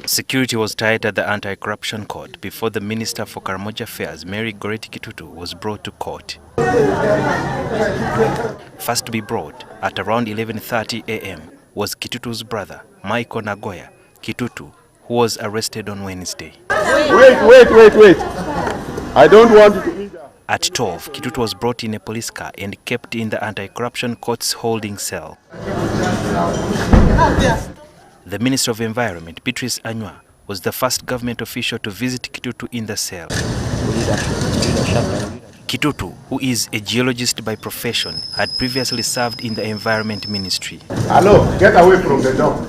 Security was tight at the anti-corruption court before the Minister for Karamoja Affairs, Gorreti Kitutu, was brought to court. First to be brought at around 11:30 a.m. was Kitutu's brother, Michael Nagoya Kitutu, who was arrested on Wednesday. Wait. I don't want to be there. At 12, Kitutu was brought in a police car and kept in the anti-corruption court's holding cell. The Minister of Environment, Beatrice Anywa, was the first government official to visit Kitutu in the cell. Kitutu, who is a geologist by profession, had previously served in the Environment Ministry. Hello, get away from the door.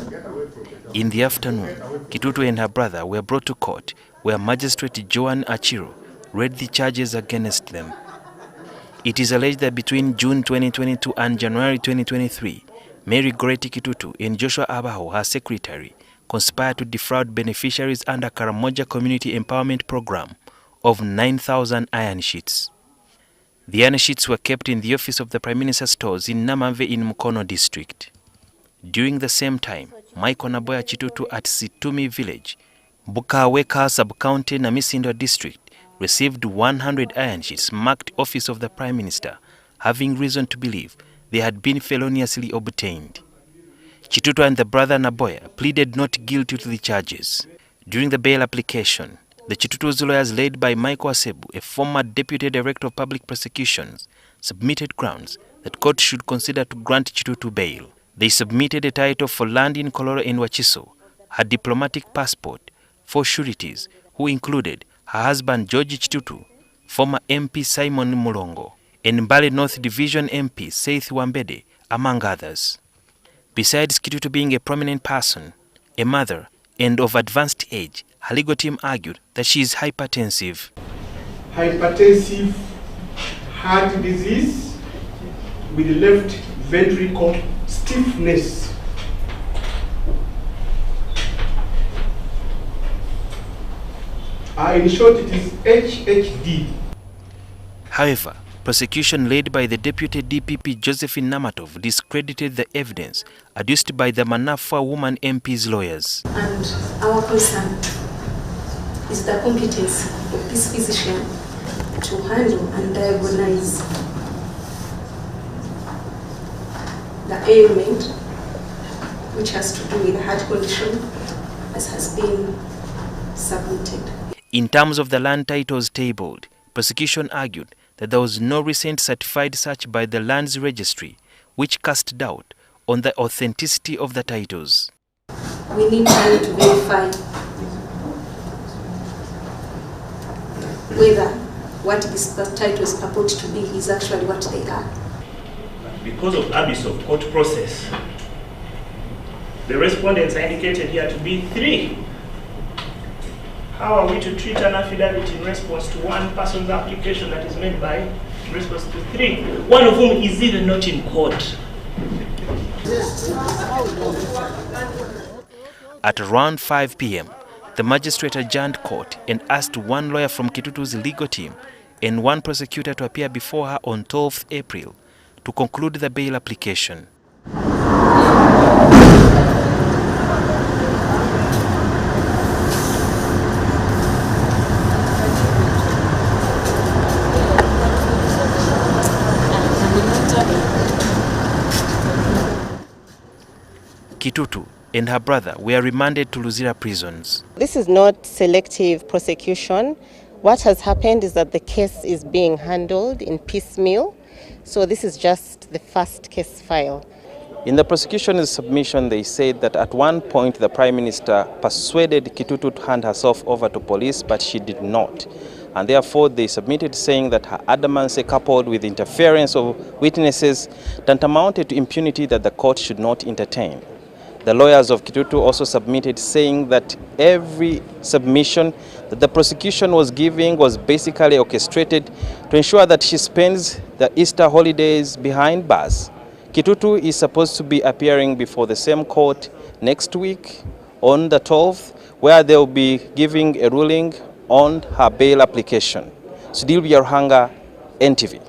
In the afternoon, Kitutu and her brother were brought to court, where Magistrate Joan Achiro read the charges against them. It is alleged that between June 2022 and January 2023, Gorreti Kitutu and Joshua Abaho, her secretary, conspired to defraud beneficiaries under Karamoja Community Empowerment Program of 9,000 iron sheets. The iron sheets were kept in the office of the Prime Minister's stores in Namave in Mukono district. During the same time, Michael Nagoya Kitutu at Situmi village, Bukaweka sub-county Namisindo district, received 100 iron sheets marked Office of the Prime Minister, having reason to believe they had been feloniously obtained. Kitutu and the brother Nagoya pleaded not guilty to the charges. During the bail application, the Kitutu's lawyers, led by Michael Asebu, a former Deputy Director of Public Prosecutions, submitted grounds that court should consider to grant Kitutu bail. They submitted a title for land in Kololo and Wachiso, her diplomatic passport, 4 sureties, who included her husband George Kitutu, former MP Simon Mulongo, and Mbale North Division MP Seth Wambede, among others. Besides Kitutu being a prominent person, a mother, and of advanced age, her legal team argued that she is hypertensive. Hypertensive heart disease with left ventricle stiffness. In short, it is HHD. However, prosecution led by the Deputy DPP Josephine Namatov discredited the evidence adduced by the Manafwa woman MP's lawyers. And our concern is the competence of this physician to handle and diagnose the ailment which has to do with the heart condition as has been submitted. In terms of the land titles tabled, prosecution argued that there was no recent certified search by the Lands Registry, which cast doubt on the authenticity of the titles. We need time to verify whether what the titles purport to be is actually what they are. Because of abuse of court process, the respondents are indicated here to be 3. How are we to treat an affidavit in response to one person's application that is made by response to 3, one of whom is even not in court? At around 5 p.m., the magistrate adjourned court and asked one lawyer from Kitutu's legal team and one prosecutor to appear before her on 12th April to conclude the bail application. Kitutu and her brother were remanded to Luzira prisons. This is not selective prosecution. What has happened is that the case is being handled in piecemeal. So this is just the first case file. In the prosecution's submission, they said that at one point the Prime Minister persuaded Kitutu to hand herself over to police, but she did not. And therefore they submitted saying that her adamancy, coupled with interference of witnesses, tantamounted to impunity that the court should not entertain. The lawyers of Kitutu also submitted saying that every submission that the prosecution was giving was basically orchestrated to ensure that she spends the Easter holidays behind bars. Kitutu is supposed to be appearing before the same court next week on the 12th, where they will be giving a ruling on her bail application. Sudil Biarhanga, NTV.